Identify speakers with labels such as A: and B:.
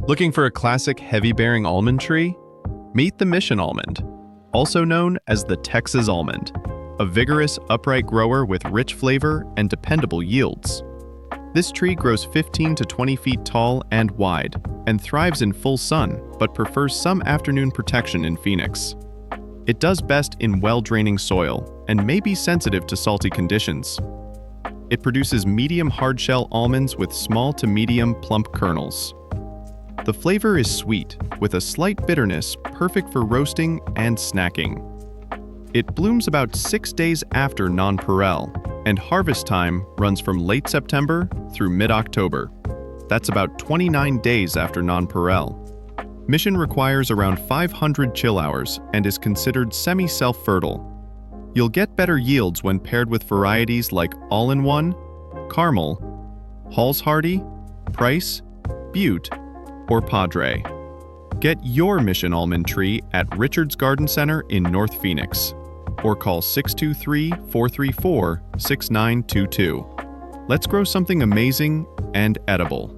A: Looking for a classic heavy-bearing almond tree? Meet the Mission almond, also known as the Texas almond, a vigorous, upright grower with rich flavor and dependable yields. This tree grows 15 to 20 feet tall and wide, and thrives in full sun, but prefers some afternoon protection in Phoenix. It does best in well-draining soil, and may be sensitive to salty conditions. It produces medium hard-shell almonds with small to medium plump kernels. The flavor is sweet, with a slight bitterness, perfect for roasting and snacking. It blooms about 6 days after nonpareil, and harvest time runs from late September through mid-October. That's about 29 days after nonpareil. Mission requires around 500 chill hours and is considered semi-self-fertile. You'll get better yields when paired with varieties like All-in-One, Caramel, Hall's Hardy, Price, Butte, or Padre. Get your Mission almond tree at Richard's Garden Center in North Phoenix, or call 623-434-6922. Let's grow something amazing and edible.